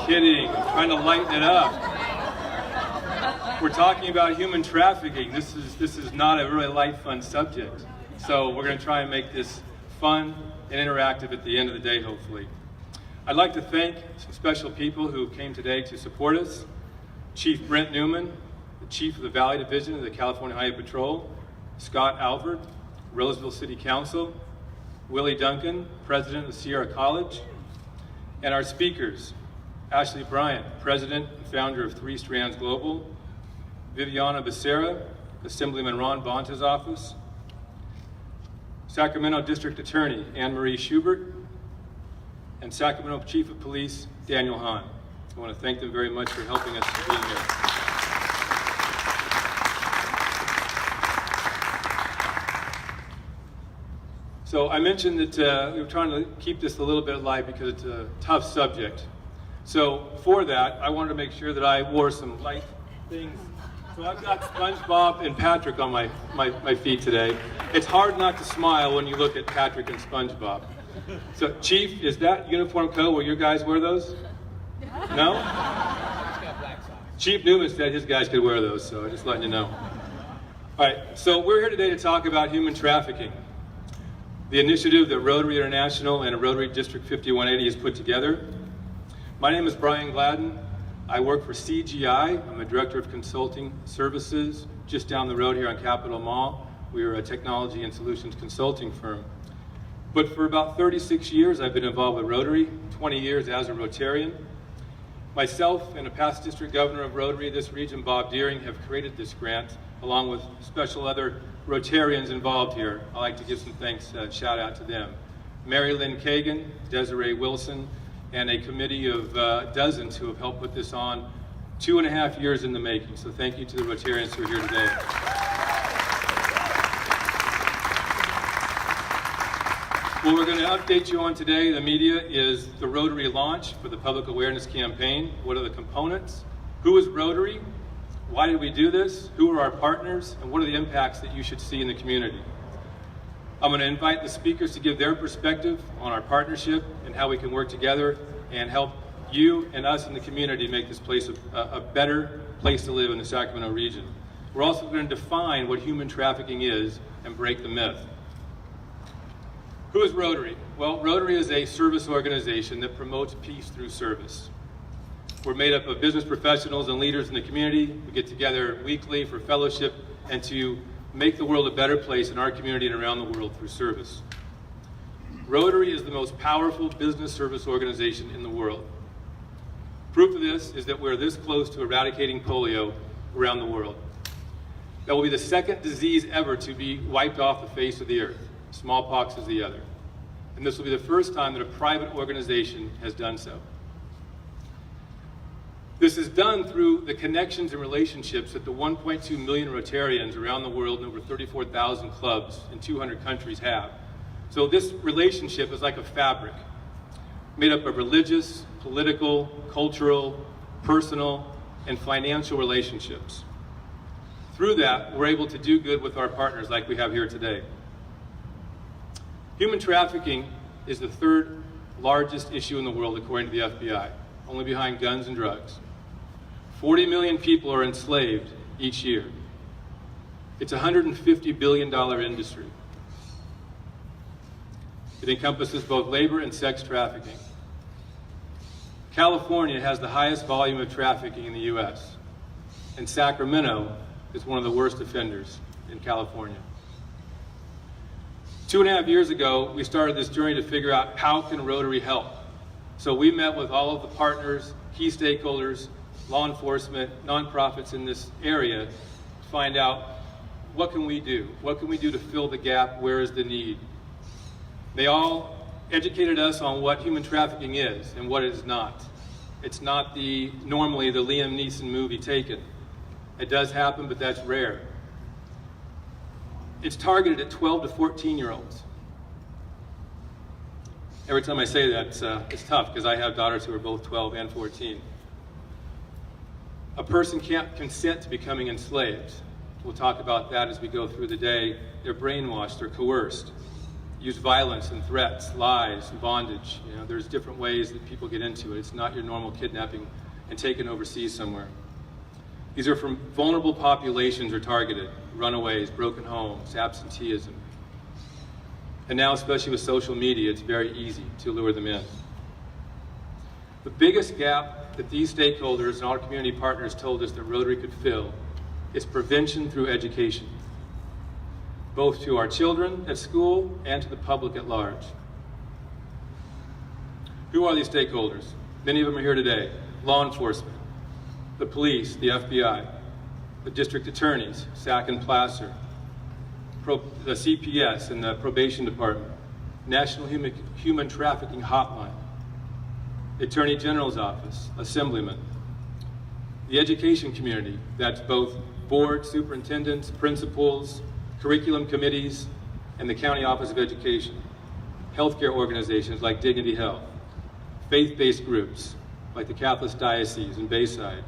kidding. I'm trying to lighten it up. We're talking about human trafficking. This is not a really light, fun subject. So we're going to try and make this fun and interactive at the end of the day, hopefully. I'd like to thank some special people who came today to support us. Chief Brent Newman, the Chief of the Valley Division of the California Highway Patrol, Scott Albert, Roseville City Council, Willie Duncan, President of Sierra College, and our speakers, Ashley Bryant, President and founder of Three Strands Global, Viviana Becerra, Assemblyman Ron Bonta's office, Sacramento District Attorney Anne Marie Schubert, and Sacramento Chief of Police Daniel Hahn. I want to thank them very much for helping us being here. So I mentioned that we were trying to keep this a little bit light because it's a tough subject. So for that, I wanted to make sure that I wore some light things. So I've got SpongeBob and Patrick on my feet today. It's hard not to smile when you look at Patrick and SpongeBob. So Chief, is that uniform code where your guys wear those? No? Chief Newman said his guys could wear those, so just letting you know. All right, so we're here today to talk about human trafficking. The initiative that Rotary International and Rotary District 5180 has put together. My name is Brian Gladden. I work for CGI. I'm a Director of Consulting Services just down the road here on Capitol Mall. We are a technology and solutions consulting firm. But for about 36 years, I've been involved with Rotary, 20 years as a Rotarian. Myself and a past district governor of Rotary, this region, Bob Deering, have created this grant, along with special other Rotarians involved here. I'd like to give some thanks, shout out to them. Mary Lynn Kagan, Desiree Wilson, and a committee of dozens who have helped put this on 2.5 years in the making. So thank you to the Rotarians who are here today. What we're going to update you on today, the media, is the Rotary launch for the public awareness campaign. What are the components? Who is Rotary? Why did we do this? Who are our partners? And what are the impacts that you should see in the community? I'm going to invite the speakers to give their perspective on our partnership and how we can work together and help you and us in the community make this place a better place to live in the Sacramento region. We're also going to define what human trafficking is and break the myth. Who is Rotary? Well, Rotary is a service organization that promotes peace through service. We're made up of business professionals and leaders in the community. We get together weekly for fellowship and to make the world a better place in our community and around the world through service. Rotary is the most powerful business service organization in the world. Proof of this is that we're this close to eradicating polio around the world. That will be the second disease ever to be wiped off the face of the earth. Smallpox is the other. And this will be the first time that a private organization has done so. This is done through the connections and relationships that the 1.2 million Rotarians around the world and over 34,000 clubs in 200 countries have. So this relationship is like a fabric made up of religious, political, cultural, personal, and financial relationships. Through that, we're able to do good with our partners like we have here today. Human trafficking is the third largest issue in the world according to the FBI, only behind guns and drugs. 40 million people are enslaved each year. It's a $150 billion industry. It encompasses both labor and sex trafficking. California has the highest volume of trafficking in the US, and Sacramento is one of the worst offenders in California. 2.5 years ago, we started this journey to figure out how can Rotary help. So we met with all of the partners, key stakeholders, law enforcement, nonprofits in this area to find out what can we do? What can we do to fill the gap? Where is the need? They all educated us on what human trafficking is and what it is not. It's not normally the Liam Neeson movie Taken. It does happen, but that's rare. It's targeted at 12 to 14-year-olds. Every time I say that, it's tough because I have daughters who are both 12 and 14. A person can't consent to becoming enslaved. We'll talk about that as we go through the day. They're brainwashed, they're coerced. use violence and threats, lies, and bondage. You know, there's different ways that people get into it. It's not your normal kidnapping and taken overseas somewhere. These are from vulnerable populations are targeted, runaways, broken homes, absenteeism. And now, especially with social media, it's very easy to lure them in. The biggest gap that these stakeholders and our community partners told us that Rotary could fill is prevention through education, both to our children at school and to the public at large. Who are these stakeholders? Many of them are here today. Law enforcement, the police, the FBI, the district attorneys, Sack and Placer, the CPS and the probation department, National Human Trafficking Hotline, the Attorney General's office, assemblymen, the education community, that's both board, superintendents, principals, curriculum committees, and the County Office of Education, healthcare organizations like Dignity Health, faith-based groups like the Catholic Diocese in Bayside,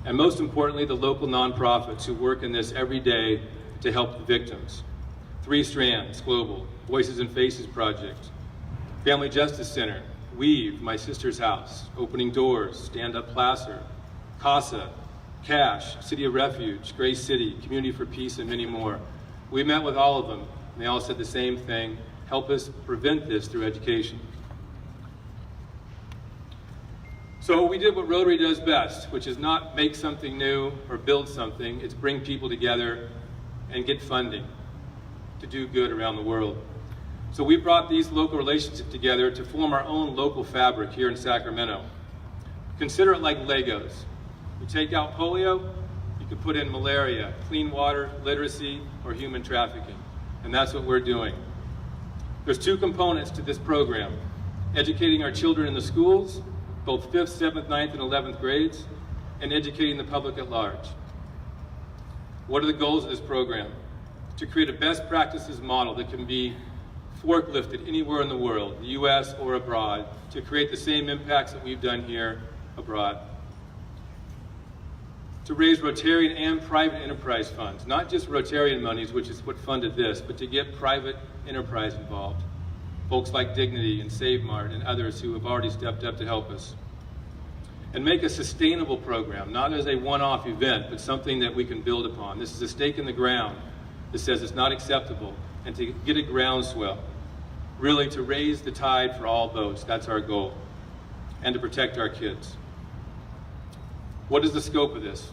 and most importantly, the local nonprofits who work in this every day to help the victims. 3 Strands Global, Voices and Faces Project, Family Justice Center, Weave, My Sister's House, Opening Doors, Stand Up Placer, CASA, Cash, City of Refuge, Grace City, Community for Peace, and many more. We met with all of them, and they all said the same thing: help us prevent this through education. So we did what Rotary does best, which is not make something new or build something, it's bring people together and get funding to do good around the world. So we brought these local relationships together to form our own local fabric here in Sacramento. Consider it like Legos. You take out polio, you can put in malaria, clean water, literacy, or human trafficking. And that's what we're doing. There's 2 components to this program: educating our children in the schools, both 5th, 7th, 9th, and 11th grades, and educating the public at large. What are the goals of this program? To create a best practices model that can be forklifted anywhere in the world, the US or abroad, to create the same impacts that we've done here abroad. To raise Rotarian and private enterprise funds, not just Rotarian monies, which is what funded this, but to get private enterprise involved. Folks like Dignity and Save Mart and others who have already stepped up to help us. And make a sustainable program, not as a one-off event, but something that we can build upon. This is a stake in the ground that says it's not acceptable, and to get a groundswell, really to raise the tide for all boats. That's our goal, and to protect our kids. What is the scope of this?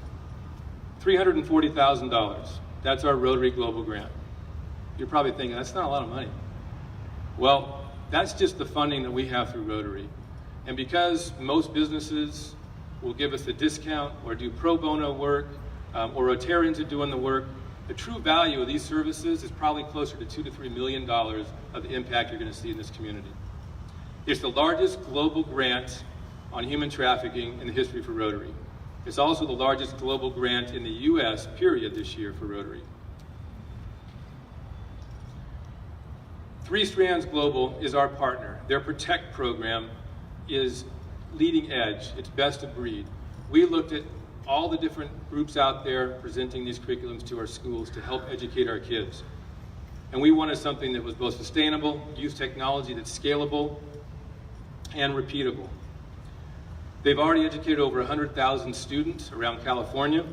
$340,000. That's our Rotary Global Grant. You're probably thinking, that's not a lot of money. Well, that's just the funding that we have through Rotary. And because most businesses will give us a discount or do pro bono work, or Rotarians are doing the work, the true value of these services is probably closer to $2 to $3 million of the impact you're going to see in this community. It's the largest global grant on human trafficking in the history for Rotary. It's also the largest global grant in the US, period, this year for Rotary. 3 Strands Global is our partner. Their Protect program is leading edge. It's best of breed. We looked at all the different groups out there presenting these curriculums to our schools to help educate our kids. And we wanted something that was both sustainable, use technology that's scalable, and repeatable. They've already educated over 100,000 students around California,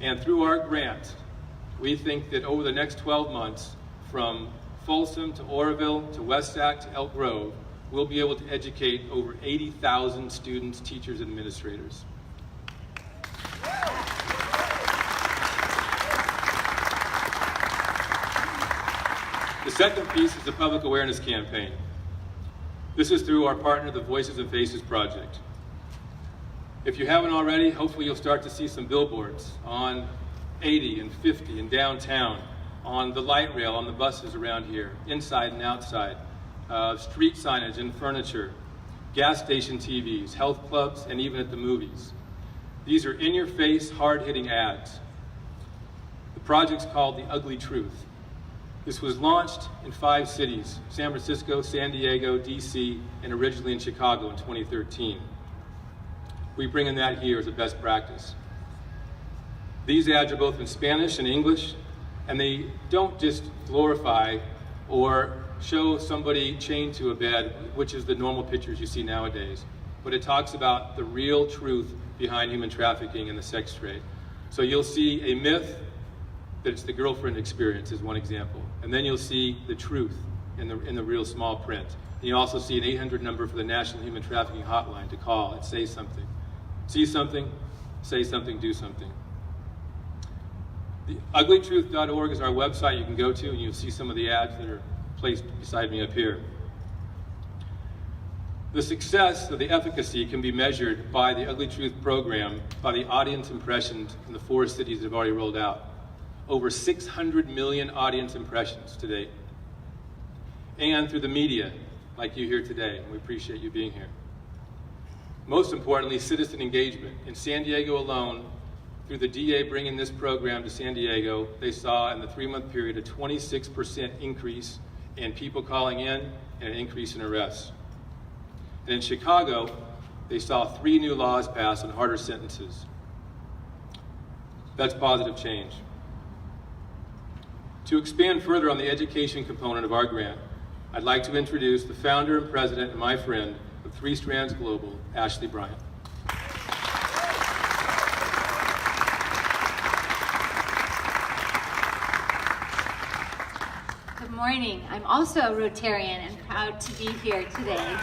and through our grant, we think that over the next 12 months, from Folsom to Oroville to West Sac to Elk Grove, we'll be able to educate over 80,000 students, teachers, and administrators. The second piece is the public awareness campaign. This is through our partner, the Voices and Faces Project. If you haven't already, hopefully you'll start to see some billboards on 80 and 50 and downtown, on the light rail, on the buses around here, inside and outside, street signage and furniture, gas station TVs, health clubs, and even at the movies. These are in-your-face, hard-hitting ads. The project's called The Ugly Truth. This was launched in 5 cities, San Francisco, San Diego, DC, and originally in Chicago in 2013. We bring in that here as a best practice. These ads are both in Spanish and English, and they don't just glorify or show somebody chained to a bed, which is the normal pictures you see nowadays, but it talks about the real truth behind human trafficking and the sex trade. So you'll see a myth that it's the girlfriend experience is one example, and then you'll see the truth in the real small print. And you also see an 800 number for the National Human Trafficking Hotline to call and say something. See something, say something, do something. The uglytruth.org is our website you can go to, and you'll see some of the ads that are placed beside me up here. The success or the efficacy can be measured by the Ugly Truth program, by the audience impressions in the 4 cities that have already rolled out. Over 600 million audience impressions to date. And through the media, like you here today, and we appreciate you being here. Most importantly, citizen engagement. In San Diego alone, through the DA bringing this program to San Diego, they saw in the 3-month period a 26% increase in people calling in and an increase in arrests. And in Chicago, they saw 3 new laws passed on harder sentences. That's positive change. To expand further on the education component of our grant, I'd like to introduce the founder and president and my friend of 3 Strands Global, Ashley Bryant. Good morning. I'm also a Rotarian and proud to be here today.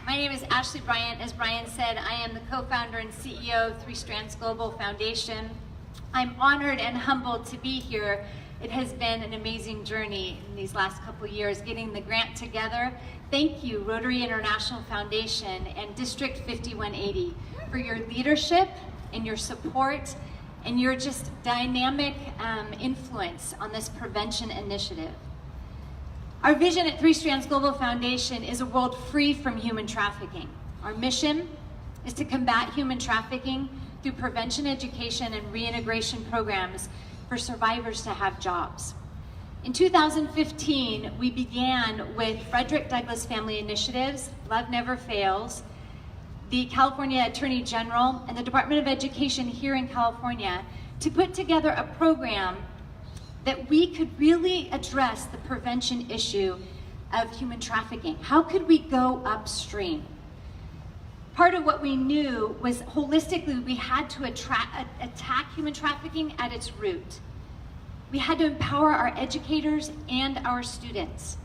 My name is Ashley Bryant. As Brian said, I am the co-founder and CEO of 3 Strands Global Foundation. I'm honored and humbled to be here. It has been an amazing journey in these last couple years, getting the grant together. Thank you, Rotary International Foundation and District 5180, for your leadership and your support and your just dynamic influence on this prevention initiative. Our vision at 3 Strands Global Foundation is a world free from human trafficking. Our mission is to combat human trafficking through prevention education and reintegration programs for survivors to have jobs. In 2015, we began with Frederick Douglass Family Initiatives, Love Never Fails, the California Attorney General, and the Department of Education here in California to put together a program that we could really address the prevention issue of human trafficking. How could we go upstream? Part of what we knew was holistically we had to attack human trafficking at its root. We had to empower our educators and our students.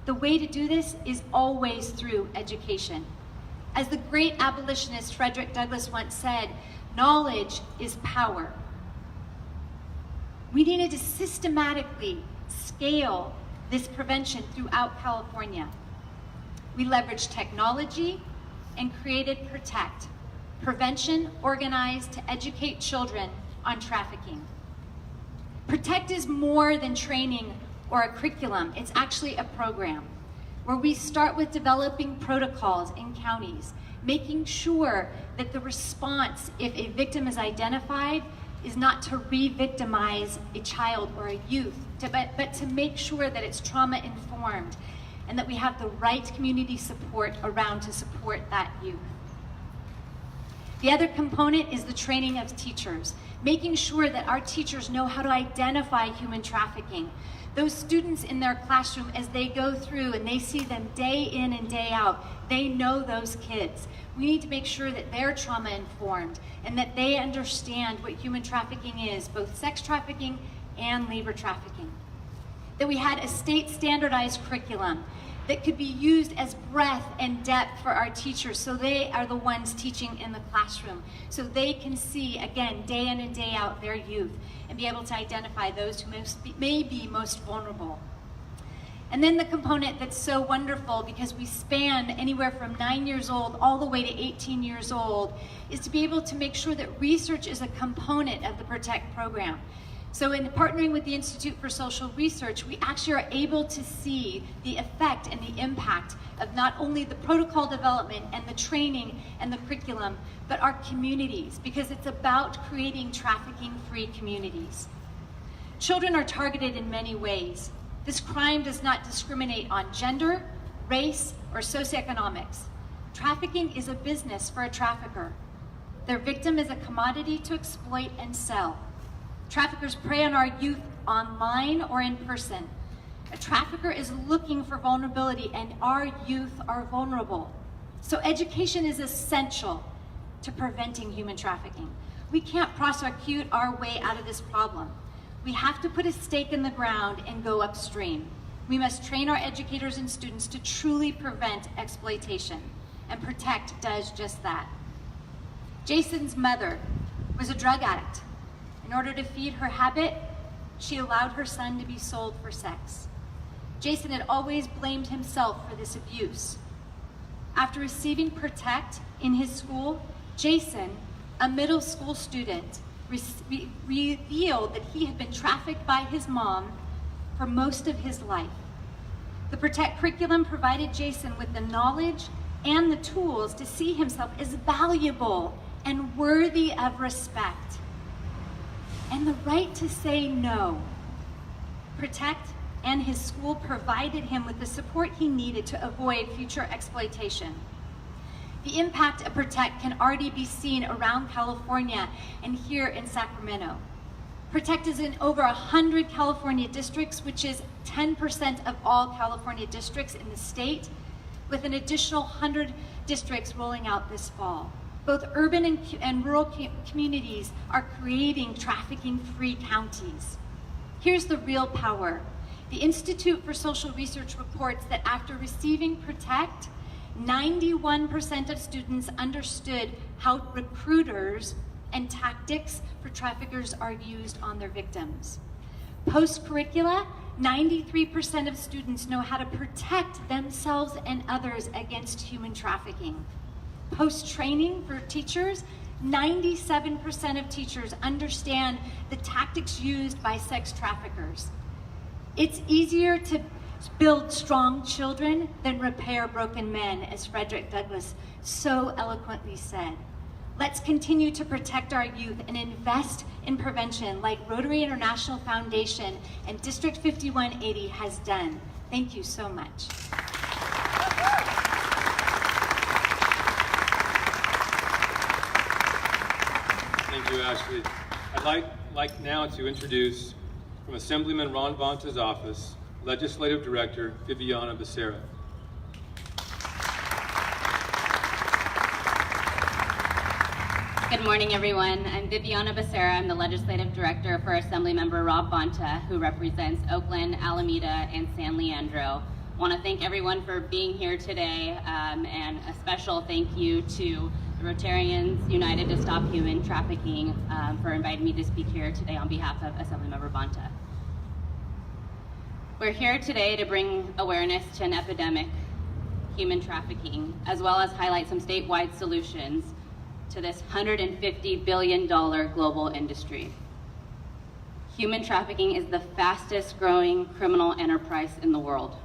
The way to do this is always through education. As the great abolitionist Frederick Douglass once said, knowledge is power. We needed to systematically scale this prevention throughout California. We leveraged technology and created Protect, prevention organized to educate children on trafficking. Protect is more than training or a curriculum. It's actually a program where we start with developing protocols in counties, making sure that the response, if a victim is identified, is not to re-victimize a child or a youth, but to make sure that it's trauma-informed and that we have the right community support around to support that youth. The other component is the training of teachers, making sure that our teachers know how to identify human trafficking. Those students in their classroom, as they go through and they see them day in and day out, they know those kids. We need to make sure that they're trauma informed and that they understand what human trafficking is, both sex trafficking and labor trafficking. That we had a state standardized curriculum that could be used as breadth and depth for our teachers, so they are the ones teaching in the classroom, so they can see, again, day in and day out, their youth and be able to identify those who may be most vulnerable. And then the component that's so wonderful, because we span anywhere from 9 years old all the way to 18 years old, is to be able to make sure that research is a component of the Protect program. So in partnering with the Institute for Social Research, we actually are able to see the effect and the impact of not only the protocol development and the training and the curriculum, but our communities, because it's about creating trafficking-free communities. Children are targeted in many ways. This crime does not discriminate on gender, race, or socioeconomics. Trafficking is a business for a trafficker. Their victim is a commodity to exploit and sell. Traffickers prey on our youth online or in person. A trafficker is looking for vulnerability, and our youth are vulnerable. So education is essential to preventing human trafficking. We can't prosecute our way out of this problem. We have to put a stake in the ground and go upstream. We must train our educators and students to truly prevent exploitation, and Protect does just that. Jason's mother was a drug addict. In order to feed her habit, she allowed her son to be sold for sex. Jason had always blamed himself for this abuse. After receiving Protect in his school, Jason, a middle school student, revealed that he had been trafficked by his mom for most of his life. The Protect curriculum provided Jason with the knowledge and the tools to see himself as valuable and worthy of respect, and the right to say no. Protect and his school provided him with the support he needed to avoid future exploitation. The impact of Protect can already be seen around California and here in Sacramento. Protect is in over 100 California districts, which is 10% of all California districts in the state, with an additional 100 districts rolling out this fall. Both urban and rural communities are creating trafficking-free counties. Here's the real power. The Institute for Social Research reports that after receiving Protect, 91% of students understood how recruiters and tactics for traffickers are used on their victims. Post-curricula, 93% of students know how to protect themselves and others against human trafficking. Post-training for teachers, 97% of teachers understand the tactics used by sex traffickers. It's easier to build strong children than repair broken men, as Frederick Douglass so eloquently said. Let's continue to protect our youth and invest in prevention like Rotary International Foundation and District 5180 has done. Thank you so much. Thank you, Ashley. I'd like now to introduce, from Assemblyman Ron Bonta's office, Legislative Director Viviana Becerra. Good morning, everyone. I'm Viviana Becerra. I'm the Legislative Director for Assemblymember Rob Bonta, who represents Oakland, Alameda, and San Leandro. I want to thank everyone for being here today, and a special thank you to the Rotarians United to Stop Human Trafficking for inviting me to speak here today on behalf of Assemblymember Bonta. We're here today to bring awareness to an epidemic, human trafficking, as well as highlight some statewide solutions to this $150 billion global industry. Human trafficking is the fastest growing criminal enterprise in the world.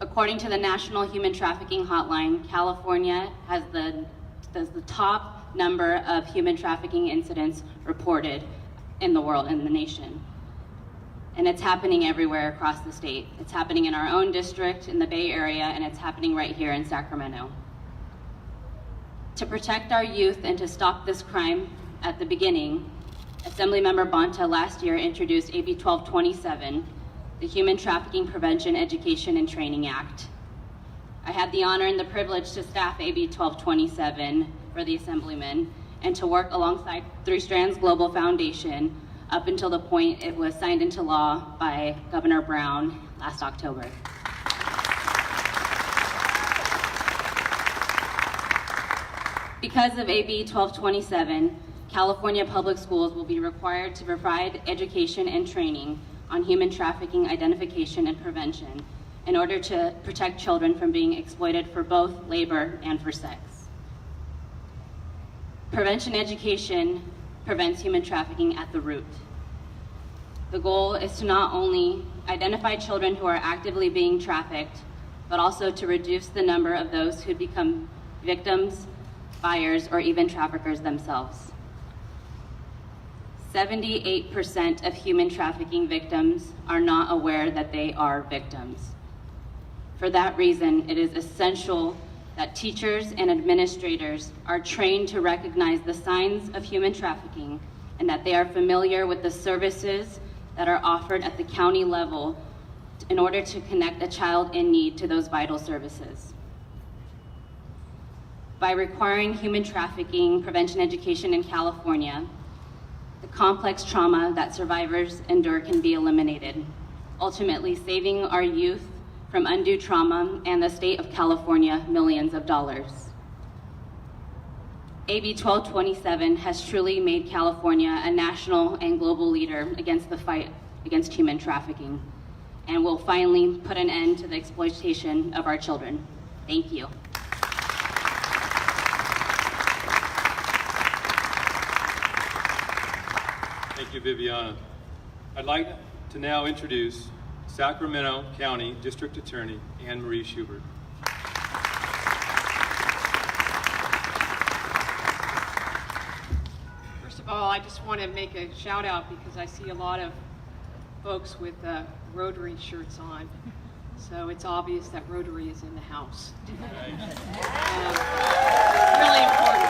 According to the National Human Trafficking Hotline, California has the top number of human trafficking incidents reported in the world, in the nation. And it's happening everywhere across the state. It's happening in our own district, in the Bay Area, and it's happening right here in Sacramento. To protect our youth and to stop this crime at the beginning, Assemblymember Bonta last year introduced AB 1227, the Human Trafficking Prevention, Education, and Training Act. I had the honor and the privilege to staff AB 1227 for the Assemblyman and to work alongside Three Strands Global Foundation up until the point it was signed into law by Governor Brown last October. Because of AB 1227, California public schools will be required to provide education and training on human trafficking identification and prevention in order to protect children from being exploited for both labor and for sex. Prevention education prevents human trafficking at the root. The goal is to not only identify children who are actively being trafficked, but also to reduce the number of those who become victims, buyers, or even traffickers themselves. 78% of human trafficking victims are not aware that they are victims. For that reason, it is essential that teachers and administrators are trained to recognize the signs of human trafficking and that they are familiar with the services that are offered at the county level in order to connect a child in need to those vital services. By requiring human trafficking prevention education in California, the complex trauma that survivors endure can be eliminated, ultimately saving our youth from undue trauma and the state of California millions of dollars. AB 1227 has truly made California a national and global leader against the fight against human trafficking, and will finally put an end to the exploitation of our children. Thank you. Thank you, Viviana. I'd like to now introduce Sacramento County District Attorney Anne Marie Schubert. First of all, I just want to make a shout out because I see a lot of folks with Rotary shirts on. So it's obvious that Rotary is in the house. Really important.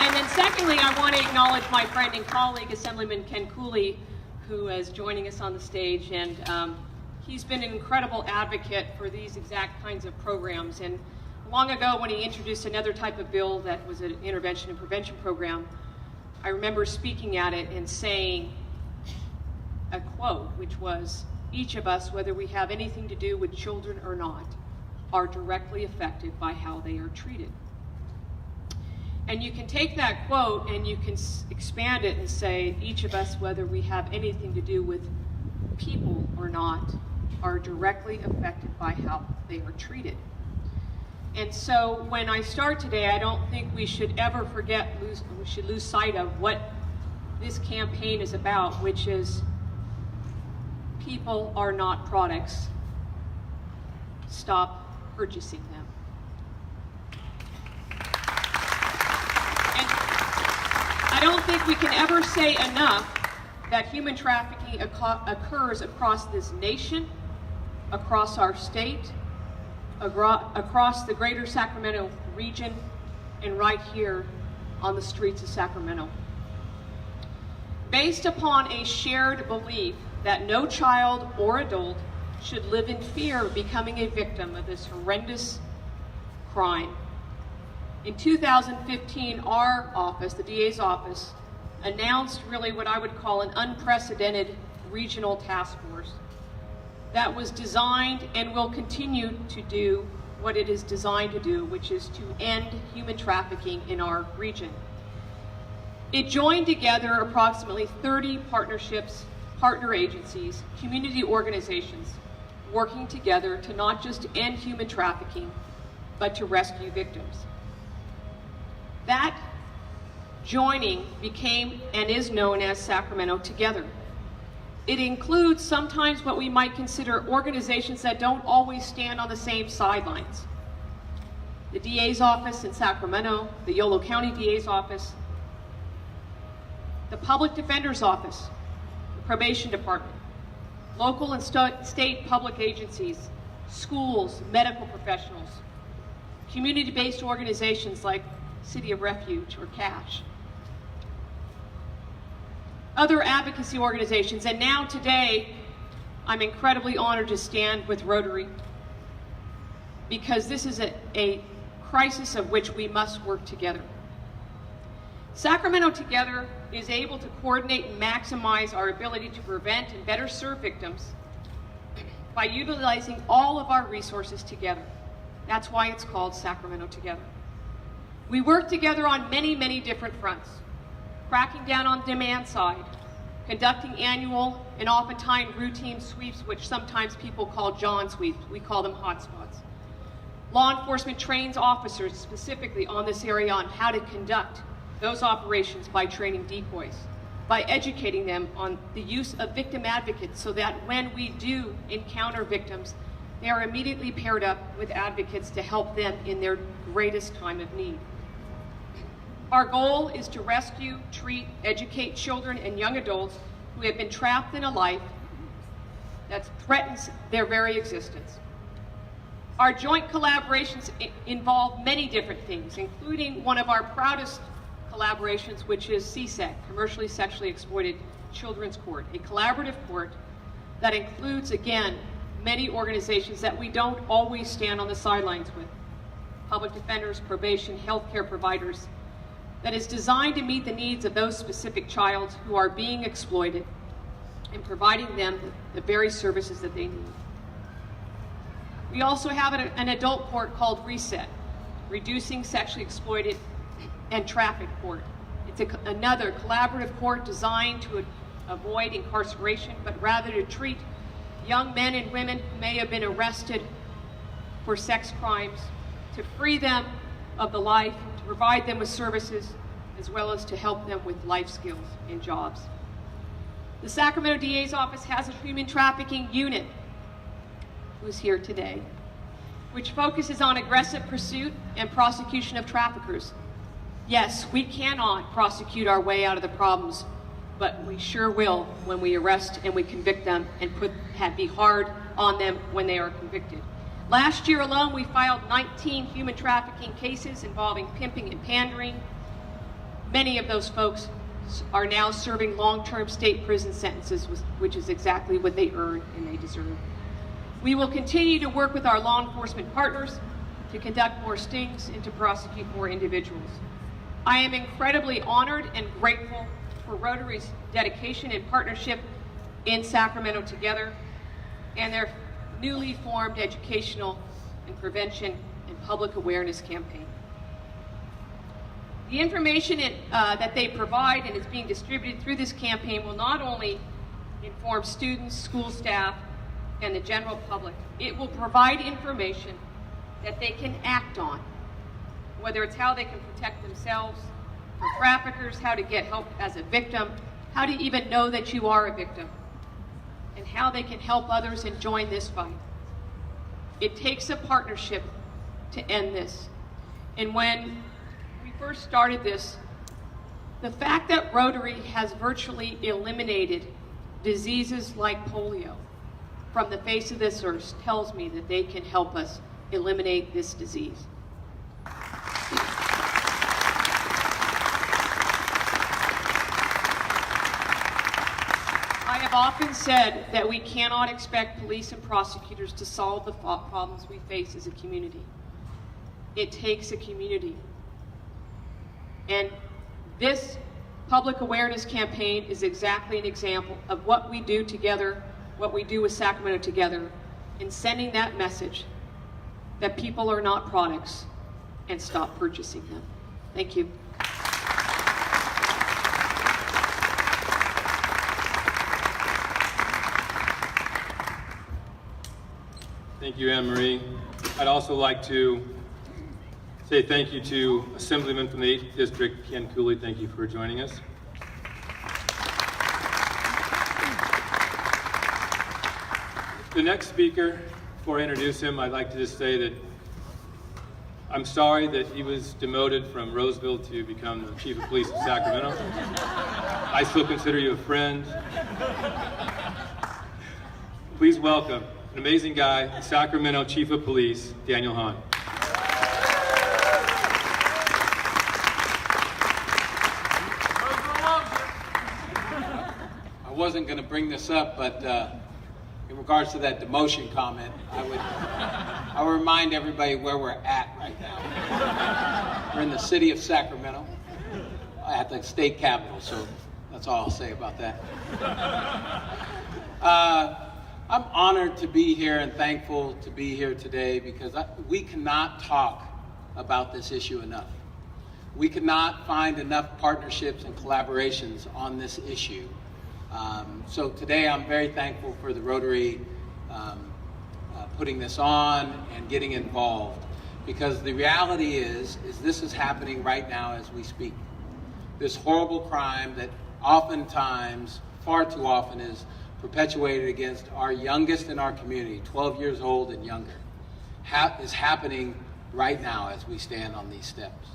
And then secondly, I want to acknowledge my friend and colleague, Assemblyman Ken Cooley, who is joining us on the stage. And he's been an incredible advocate for these exact kinds of programs. And long ago, when he introduced another type of bill that was an intervention and prevention program, I remember speaking at it and saying a quote, which was, "Each of us, whether we have anything to do with children or not, are directly affected by how they are treated." And you can take that quote and you can expand it and say, each of us, whether we have anything to do with people or not, are directly affected by how they are treated. And so when I start today, I don't think we should ever we should lose sight of what this campaign is about, which is people are not products. Stop purchasing them. And I don't think we can ever say enough that human trafficking occurs across this nation, across our state, across the greater Sacramento region, and right here on the streets of Sacramento. Based upon a shared belief that no child or adult should live in fear of becoming a victim of this horrendous crime. In 2015, our office, the DA's office, announced really what I would call an unprecedented regional task force that was designed and will continue to do what it is designed to do, which is to end human trafficking in our region. It joined together approximately 30 partnerships, partner agencies, community organizations, working together to not just end human trafficking, but to rescue victims. That joining became and is known as Sacramento Together. It includes sometimes what we might consider organizations that don't always stand on the same sidelines. The DA's office in Sacramento, the Yolo County DA's office, the Public Defender's Office, the Probation Department, local and state public agencies, schools, medical professionals, community-based organizations like City of Refuge or CASH, other advocacy organizations, and now today, I'm incredibly honored to stand with Rotary because this is a crisis of which we must work together. Sacramento Together is able to coordinate and maximize our ability to prevent and better serve victims by utilizing all of our resources together. That's why it's called Sacramento Together. We work together on many, many different fronts. Cracking down on the demand side, conducting annual and oftentimes routine sweeps, which sometimes people call John sweeps. We call them hotspots. Law enforcement trains officers specifically on this area on how to conduct those operations by training decoys, by educating them on the use of victim advocates so that when we do encounter victims, they are immediately paired up with advocates to help them in their greatest time of need. Our goal is to rescue, treat, educate children and young adults who have been trapped in a life that threatens their very existence. Our joint collaborations involve many different things, including one of our proudest collaborations, which is CSEC, Commercially Sexually Exploited Children's Court, a collaborative court that includes, again, many organizations that we don't always stand on the sidelines with. Public defenders, probation, healthcare providers, that is designed to meet the needs of those specific childs who are being exploited and providing them the very services that they need. We also have an adult court called RESET, Reducing Sexually Exploited and Trafficked Court. It's another collaborative court designed to avoid incarceration, but rather to treat young men and women who may have been arrested for sex crimes, to free them of the life, to provide them with services, as well as to help them with life skills and jobs. The Sacramento DA's office has a human trafficking unit, who's here today, which focuses on aggressive pursuit and prosecution of traffickers. Yes, we cannot prosecute our way out of the problems, but we sure will when we arrest and we convict them and be hard on them when they are convicted. Last year alone, we filed 19 human trafficking cases involving pimping and pandering. Many of those folks are now serving long-term state prison sentences, which is exactly what they earn and they deserve. We will continue to work with our law enforcement partners to conduct more stings and to prosecute more individuals. I am incredibly honored and grateful for Rotary's dedication and partnership in Sacramento Together and their newly formed educational and prevention and public awareness campaign. The information that they provide and is being distributed through this campaign will not only inform students, school staff, and the general public, it will provide information that they can act on, whether it's how they can protect themselves from traffickers, how to get help as a victim, how to even know that you are a victim, and how they can help others and join this fight. It takes a partnership to end this. And when we first started this, the fact that Rotary has virtually eliminated diseases like polio from the face of this earth tells me that they can help us eliminate this disease. I have often said that we cannot expect police and prosecutors to solve the problems we face as a community. It takes a community. And this public awareness campaign is exactly an example of what we do together, what we do with Sacramento Together, in sending that message that people are not products and stop purchasing them. Thank you. Thank you, Anne Marie. I'd also like to say thank you to Assemblyman from the 8th District, Ken Cooley. Thank you for joining us. The next speaker, before I introduce him, I'd like to just say that I'm sorry that he was demoted from Roseville to become the Chief of Police of Sacramento. I still consider you a friend. Please welcome an amazing guy, Sacramento Chief of Police, Daniel Hahn. I wasn't going to bring this up, but in regards to that demotion comment, I would remind everybody where we're at right now. We're in the city of Sacramento, at the state capitol, so that's all I'll say about that. I'm honored to be here and thankful to be here today because we cannot talk about this issue enough. We cannot find enough partnerships and collaborations on this issue. So today I'm very thankful for the Rotary putting this on and getting involved, because the reality is this is happening right now as we speak. This horrible crime that oftentimes, far too often, is perpetuated against our youngest in our community, 12 years old and younger, is happening right now as we stand on these steps.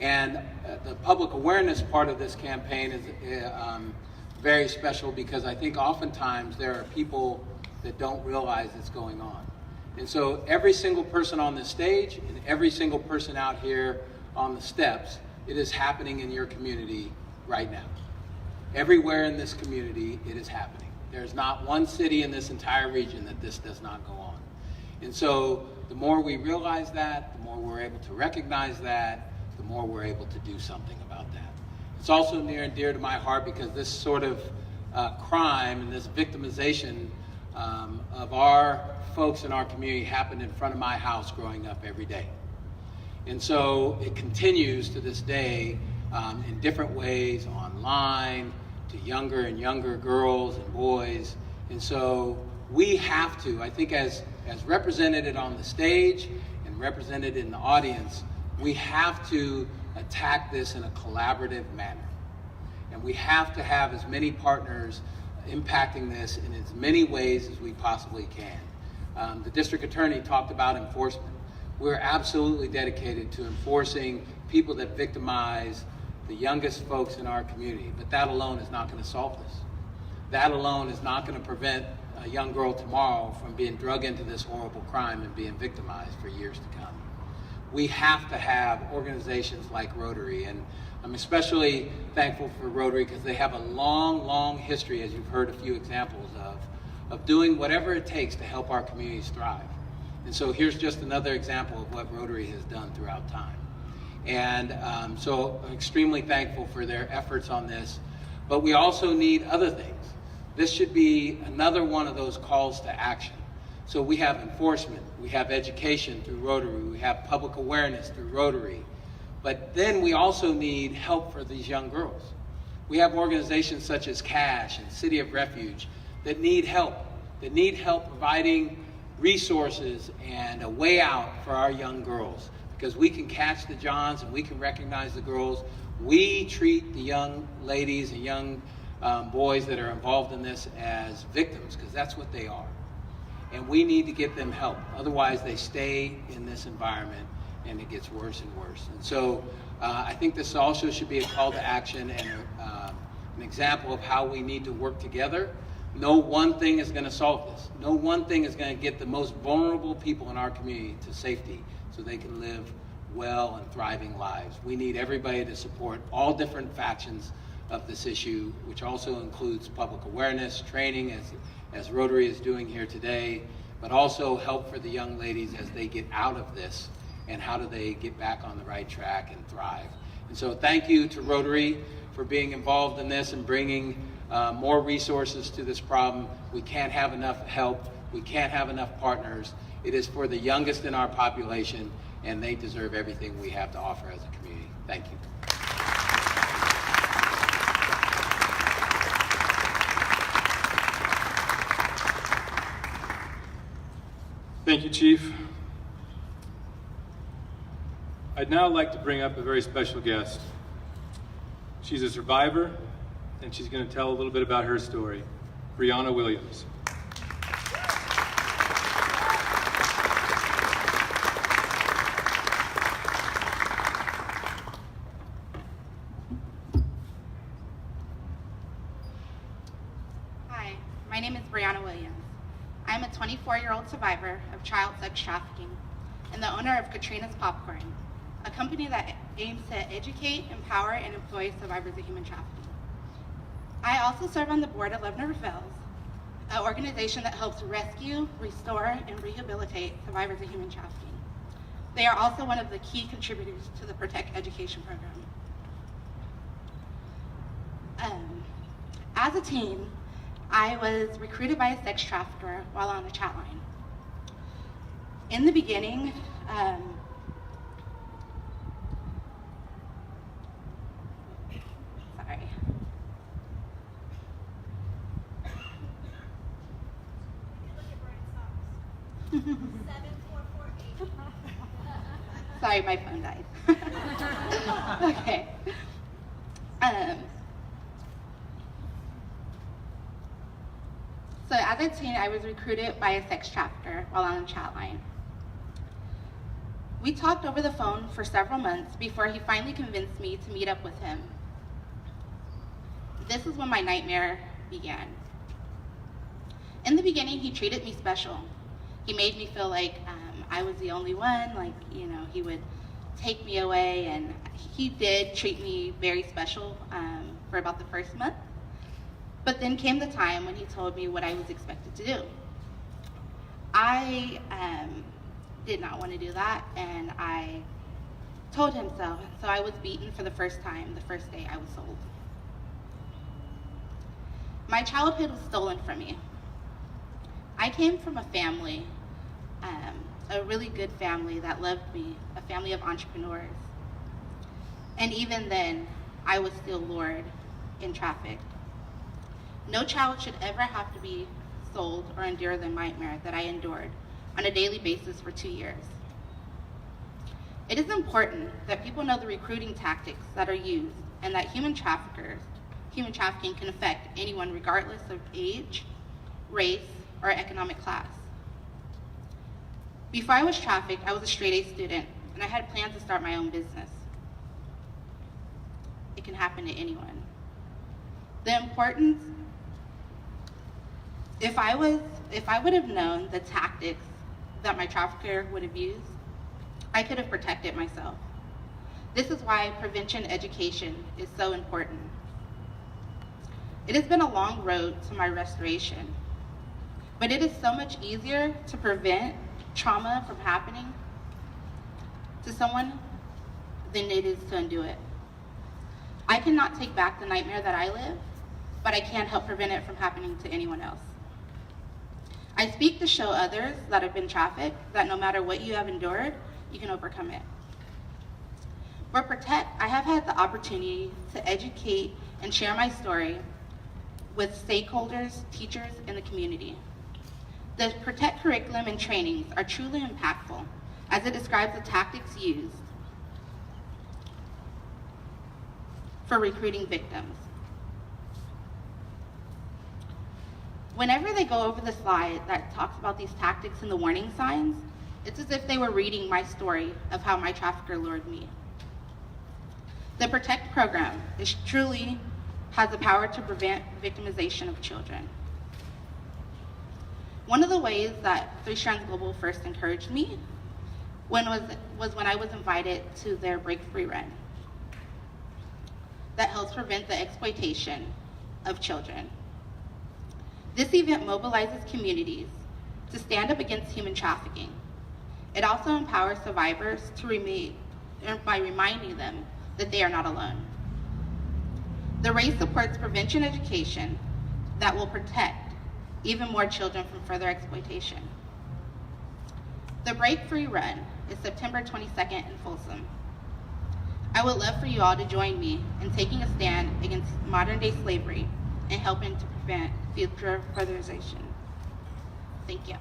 And the public awareness part of this campaign is very special, because I think oftentimes there are people that don't realize it's going on. And so every single person on this stage and every single person out here on the steps it is happening in your community right now. Everywhere in this community, it is happening. There's not one city in this entire region that this does not go on. And so the more we realize that, the more we're able to recognize that, the more we're able to do something about that. It's also near and dear to my heart because this sort of crime and this victimization of our folks in our community happened in front of my house growing up every day. And so it continues to this day in different ways, online, to younger and younger girls and boys. And so we have to, I think as represented on the stage and represented in the audience, we have to attack this in a collaborative manner. And we have to have as many partners impacting this in as many ways as we possibly can. The district attorney talked about enforcement. We're absolutely dedicated to enforcing people that victimize the youngest folks in our community, but that alone is not going to solve this. That alone is not going to prevent a young girl tomorrow from being drug into this horrible crime and being victimized for years to come. We have to have organizations like Rotary, and I'm especially thankful for Rotary because they have a long, long history, as you've heard a few examples of doing whatever it takes to help our communities thrive. And so here's just another example of what Rotary has done throughout time. And so I'm extremely thankful for their efforts on this, but we also need other things. This should be another one of those calls to action. So we have enforcement, we have education through Rotary, we have public awareness through Rotary, but then we also need help for these young girls. We have organizations such as CASH and City of Refuge that need help providing resources and a way out for our young girls, because we can catch the Johns and we can recognize the girls. We treat the young ladies and young boys that are involved in this as victims, because that's what they are. And we need to get them help. Otherwise, they stay in this environment and it gets worse and worse. And so I think this also should be a call to action and an example of how we need to work together. No one thing is going to solve this. No one thing is going to get the most vulnerable people in our community to safety so they can live well and thriving lives. We need everybody to support all different factions of this issue, which also includes public awareness, training, as Rotary is doing here today, but also help for the young ladies as they get out of this and how do they get back on the right track and thrive. And so thank you to Rotary for being involved in this and bringing more resources to this problem. We can't have enough help. We can't have enough partners. It is for the youngest in our population, and they deserve everything we have to offer as a community. Thank you. Thank you, Chief. I'd now like to bring up a very special guest. She's a survivor, and she's going to tell a little bit about her story. Brianna Williams. Hi, my name is Brianna Williams. I'm a 24-year-old survivor of child sex trafficking and the owner of Katrina's Popcorn, a company that aims to educate, empower, and employ survivors of human trafficking. I also serve on the board of Love Never Fails, an organization that helps rescue, restore, and rehabilitate survivors of human trafficking. They are also one of the key contributors to the Protect Education program. As a teen, I was recruited by a sex trafficker while on the chat line. In the beginning, Sorry, my phone died. Okay. So as a teen, I was recruited by a sex trafficker while on the chat line. We talked over the phone for several months before he finally convinced me to meet up with him. This is when my nightmare began. In the beginning, he treated me special. He made me feel like I was the only one, like, you know, he would take me away, and he did treat me very special for about the first month. But then came the time when he told me what I was expected to do. I did not want to do that, and I told him so. So I was beaten for the first time the first day I was sold. My childhood was stolen from me. I came from a family, a really good family that loved me, a family of entrepreneurs. And even then, I was still lured and trafficked. No child should ever have to be sold or endure the nightmare that I endured on a daily basis for 2 years. It is important that people know the recruiting tactics that are used and that human trafficking can affect anyone regardless of age, race, or economic class. Before I was trafficked, I was a straight-A student, and I had plans to start my own business. It can happen to anyone. The importance, if I would have known the tactics that my trafficker would have used, I could have protected myself. This is why prevention education is so important. It has been a long road to my restoration, but it is so much easier to prevent trauma from happening to someone than it is to undo it. I cannot take back the nightmare that I live, but I can help prevent it from happening to anyone else. I speak to show others that have been trafficked that no matter what you have endured, you can overcome it. For Protect, I have had the opportunity to educate and share my story with stakeholders, teachers, and the community. The Protect curriculum and trainings are truly impactful as it describes the tactics used for recruiting victims. Whenever they go over the slide that talks about these tactics and the warning signs, it's as if they were reading my story of how my trafficker lured me. The Protect program truly has the power to prevent victimization of children. One of the ways that Three Strands Global first encouraged me was when I was invited to their Break Free Run that helps prevent the exploitation of children. This event mobilizes communities to stand up against human trafficking. It also empowers survivors by reminding them that they are not alone. The race supports prevention education that will protect even more children from further exploitation. The Break Free Run is September 22nd in Folsom. I would love for you all to join me in taking a stand against modern-day slavery and helping to prevent future furtherization. Thank you.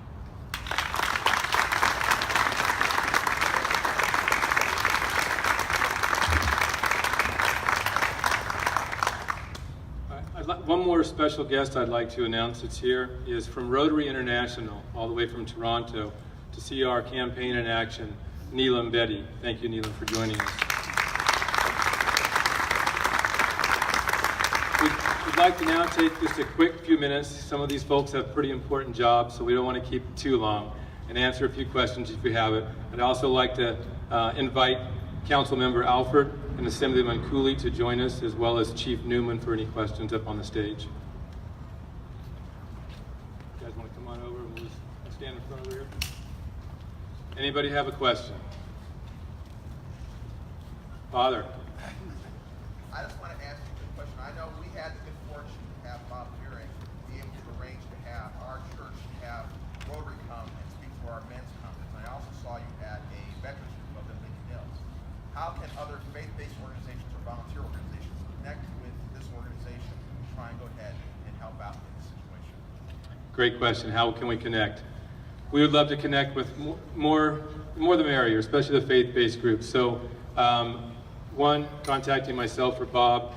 One more special guest I'd like to announce that's here is from Rotary International, all the way from Toronto, to see our campaign in action, Neelam Betty. Thank you, Neelam, for joining us. We'd like to now take just a quick few minutes. Some of these folks have pretty important jobs, so we don't want to keep it too long, and answer a few questions if we have it. I'd also like to invite Councilmember Alford and Assemblyman Cooley to join us, as well as Chief Newman for any questions up on the stage. You guys want to come on over and we'll just stand in front over here? Anybody have a question? Father. I just want to ask you a question. I know we had the good fortune to have Bob Fearing be able to arrange to have our church have Rotary come and speak for our men's conference. I also saw you at a Veterans Club in Lincoln Hills. How can other faith-based organizations or volunteer organizations connect with this organization and try and go ahead and help out in this situation? Great question. How can we connect? We would love to connect with more the merrier, especially the faith-based groups. So, one, contacting myself or Bob.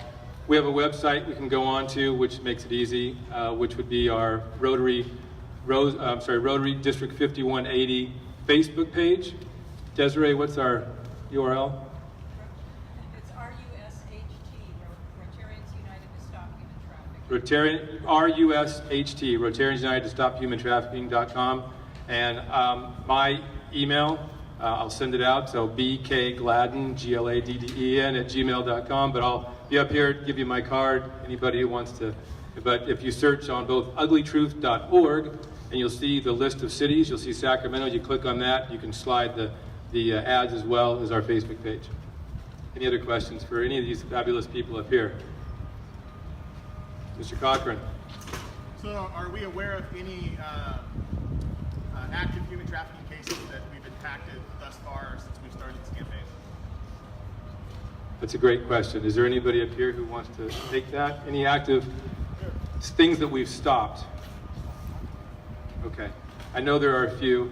We have a website we can go on to, which makes it easy, which would be our Rotary District 5180 Facebook page. Desiree, what's our URL? It's RUSHT, Rotarians United to Stop Human Trafficking. RUSHT, Rotarians United to Stop Human Trafficking.com. And my email I'll send it out, so bkgladden, Gladden, @gmail.com, but I'll be up here, give you my card, anybody who wants to. But if you search on both uglytruth.org, and you'll see the list of cities, you'll see Sacramento, you click on that, you can slide the ads as well as our Facebook page. Any other questions for any of these fabulous people up here? Mr. Cochran. So are we aware of any active human trafficking cases that we've impacted thus far since we started this campaign? That's a great question. Is there anybody up here who wants to take that? Any active things that we've stopped? Okay. I know there are a few.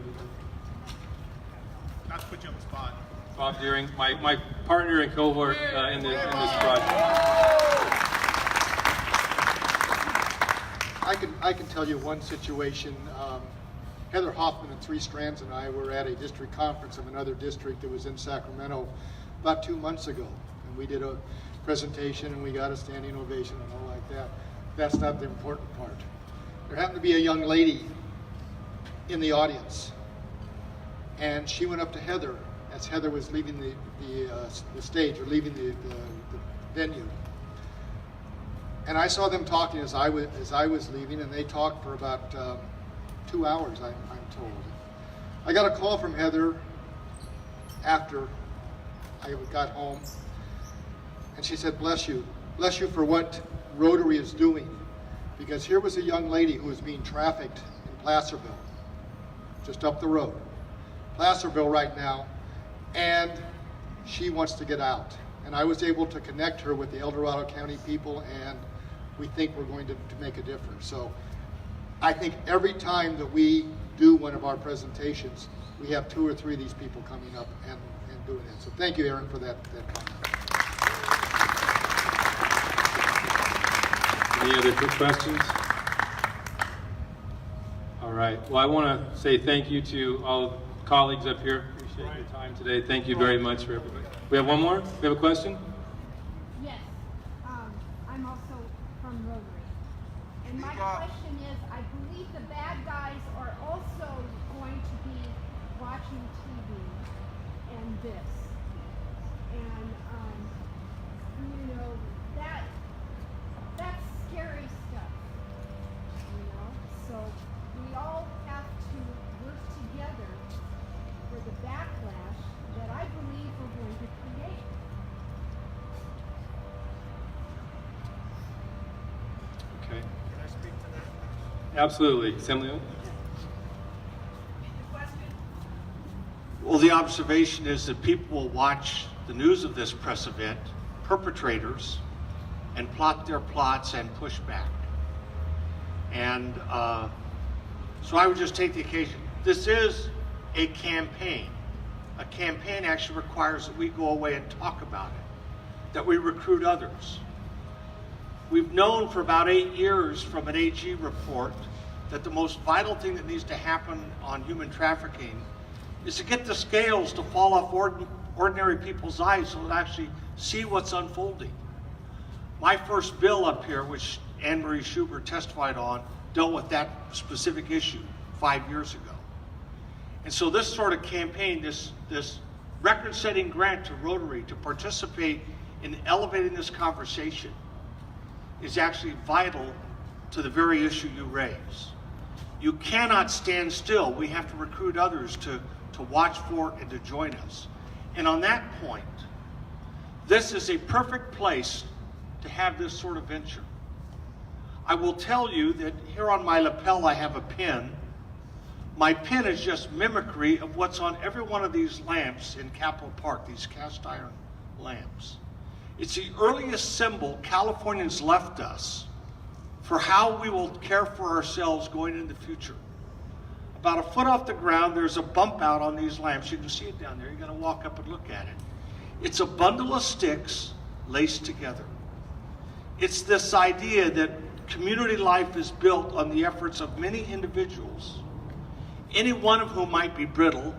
Not to put you on the spot. Bob Deering, my partner and cohort in this project. I can tell you one situation. Heather Hoffman and 3 Strands and I were at a district conference of another district that was in Sacramento about 2 months ago. And we did a presentation and we got a standing ovation and all like that. That's not the important part. There happened to be a young lady in the audience. And she went up to Heather as Heather was leaving the stage, or leaving the venue. And I saw them talking as I was leaving, and they talked for about 2 hours, I'm told. I got a call from Heather after I got home, and she said, bless you for what Rotary is doing, because here was a young lady who was being trafficked in Placerville, just up the road. Placerville right now, and she wants to get out. And I was able to connect her with the El Dorado County people, and we think we're going to make a difference. So I think every time that we do one of our presentations, we have 2 or 3 of these people coming up and doing it. So thank you, Aaron, for that comment. Any other quick questions? All right. Well, I want to say thank you to all colleagues up here. Appreciate your time today. Thank you very much for everybody. We have one more? We have a question? Yes. I'm also from Rotary. And my question is, I believe the bad guys are also going to be watching TV and this. And, you know, that's scary stuff, you know? So we all have to work together for the backlash that I believe we're going to create. Okay. Can I speak to that? Absolutely. Assemblyman? Well, the observation is that people will watch the news of this press event, perpetrators, and plot their plots and push back. And so I would just take the occasion. This is a campaign. A campaign actually requires that we go away and talk about it, that we recruit others. We've known for about 8 years from an AG report that the most vital thing that needs to happen on human trafficking is to get the scales to fall off ordinary people's eyes so they actually see what's unfolding. My first bill up here, which Anne Marie Schubert testified on, dealt with that specific issue 5 years ago. And so this sort of campaign, this record-setting grant to Rotary to participate in elevating this conversation is actually vital to the very issue you raise. You cannot stand still. We have to recruit others to watch for and to join us. And on that point, this is a perfect place to have this sort of venture. I will tell you that here on my lapel I have a pin. My pin is just mimicry of what's on every one of these lamps in Capitol Park, these cast iron lamps. It's the earliest symbol Californians left us for how we will care for ourselves going into the future. About a foot off the ground, there's a bump out on these lamps. You can see it down there. You're going to walk up and look at it. It's a bundle of sticks laced together. It's this idea that community life is built on the efforts of many individuals, any one of whom might be brittle,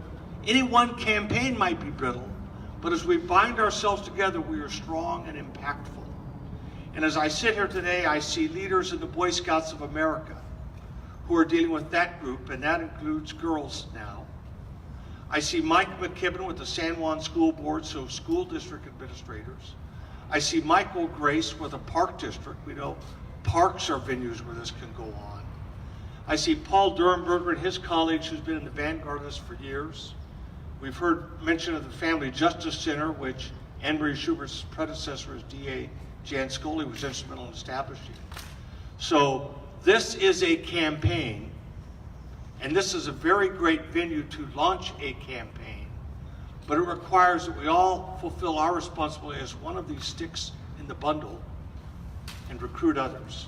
any one campaign might be brittle, but as we bind ourselves together, we are strong and impactful. And as I sit here today, I see leaders in the Boy Scouts of America who are dealing with that group, and that includes girls now. I see Mike McKibben with the San Juan School Board, so school district administrators. I see Michael Grace with a park district. We know parks are venues where this can go on. I see Paul Durenberger and his colleagues who's been in the vanguard of this for years. We've heard mention of the Family Justice Center, which Anne Marie Schubert's predecessor as DA Jan Scully was instrumental in establishing. So this is a campaign, and this is a very great venue to launch a campaign, but it requires that we all fulfill our responsibility as one of these sticks in the bundle and recruit others,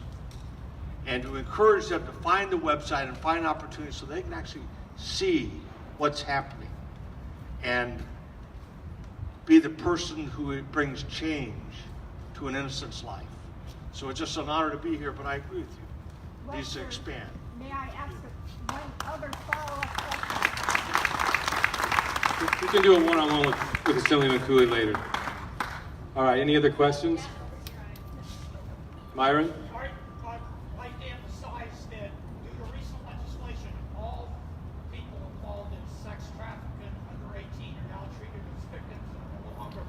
and to encourage them to find the website and find opportunities so they can actually see what's happening and be the person who brings change to an innocent's life. So it's just an honor to be here, but I agree with you. It needs to expand. May I ask one other follow-up question? We can do a one-on-one with Assemblyman Cooley later. All right, any other questions? Myron? I'd like to emphasize that due to recent legislation, all people involved in sex trafficking under 18 are now treated as victims and are no longer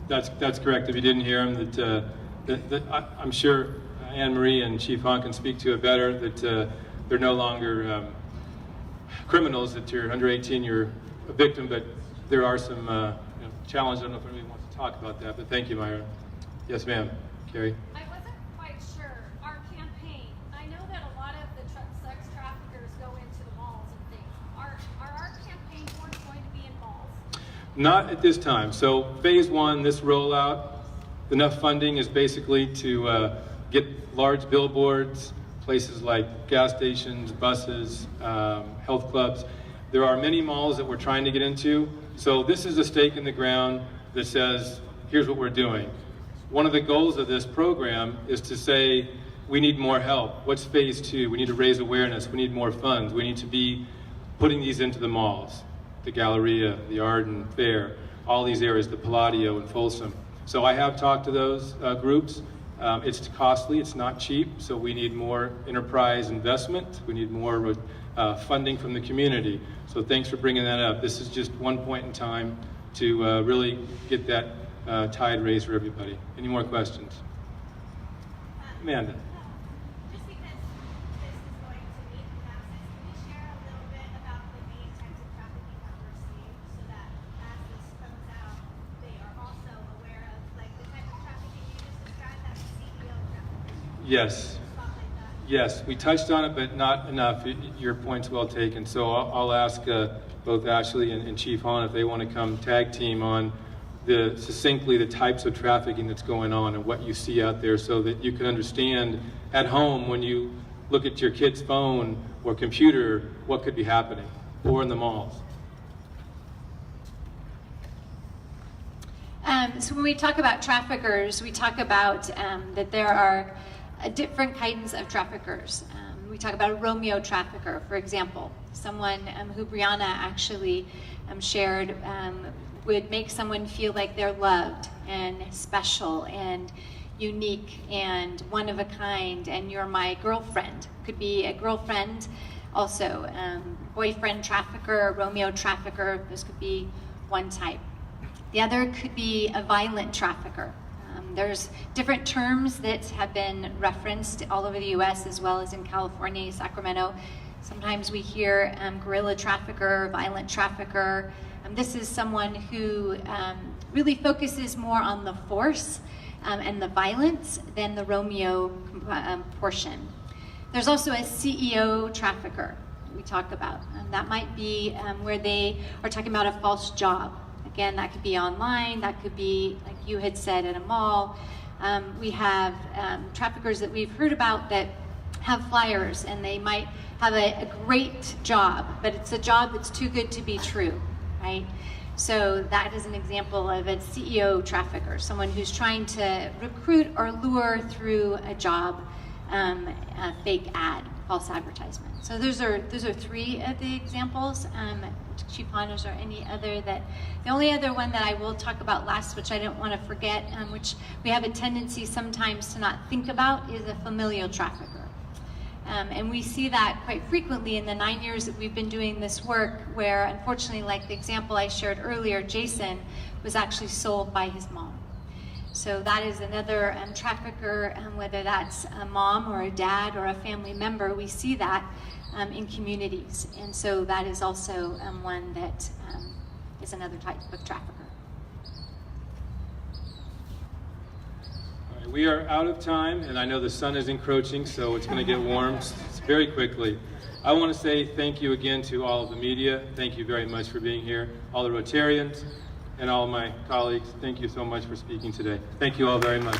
criminalized. That's correct. If you didn't hear him, I'm sure Anne Marie and Chief Hahn can speak to it better, that they're no longer criminals, that you're under 18, you're a victim, but there are some challenges. I don't know if anybody wants to talk about that, but thank you, Myra. Yes, ma'am. Carrie? I wasn't quite sure. Our campaign, I know that a lot of the sex traffickers go into the malls and things. Are our campaign boards going to be in malls? Not at this time. So phase one, this rollout, enough funding is basically to get large billboards, places like gas stations, buses, health clubs. There are many malls that we're trying to get into. So this is a stake in the ground that says, here's what we're doing. One of the goals of this program is to say, we need more help. What's phase two? We need to raise awareness. We need more funds. We need to be putting these into the malls, the Galleria, the Arden Fair, all these areas, the Palladio and Folsom. So I have talked to those groups. It's costly, it's not cheap, so we need more enterprise investment. We need more funding from the community. So thanks for bringing that up. This is just one point in time to really get that tide raised for everybody. Any more questions? Amanda. Just because this is going to meet the masses, can you share a little bit about the main types of trafficking that we're seeing so that as this comes out, they are also aware of like the type of trafficking you just described, that's CEO trafficking? Yes. Yes, we touched on it, but not enough. Your point's well taken. So I'll ask both Ashley and Chief Hahn if they want to come tag team on succinctly the types of trafficking that's going on and what you see out there so that you can understand at home when you look at your kid's phone or computer what could be happening, or in the malls. So when we talk about traffickers, we talk about that there are different kinds of traffickers. We talk about a Romeo trafficker, for example, someone who Brianna actually shared would make someone feel like they're loved and special and unique and one of a kind, and you're my girlfriend. Could be a girlfriend, also boyfriend trafficker, Romeo trafficker. This could be one type. The other could be a violent trafficker. There's different terms that have been referenced all over the U.S. as well as in California, Sacramento. Sometimes we hear guerrilla trafficker, violent trafficker. This is someone who really focuses more on the force and the violence than the Romeo portion. There's also a CEO trafficker we talk about. That might be where they are talking about a false job. Again, that could be online, that could be, like you had said, at a mall. We have traffickers that we've heard about that have flyers, and they might have a great job, but it's a job that's too good to be true, right? So that is an example of a CEO trafficker, someone who's trying to recruit or lure through a job, a fake ad, false advertisement. So those are three of the examples. Chief Hahn, is there any other that, the only other one that I will talk about last, which I don't want to forget, which we have a tendency sometimes to not think about, is a familial trafficker. And we see that quite frequently in the 9 years that we've been doing this work, where unfortunately, like the example I shared earlier, Jason was actually sold by his mom. So that is another trafficker, whether that's a mom or a dad or a family member, we see that in communities. And so that is also one that is another type of trafficker. All right, we are out of time, and I know the sun is encroaching, so it's going to get warm very quickly. I want to say thank you again to all of the media. Thank you very much for being here. All the Rotarians and all of my colleagues, thank you so much for speaking today. Thank you all very much.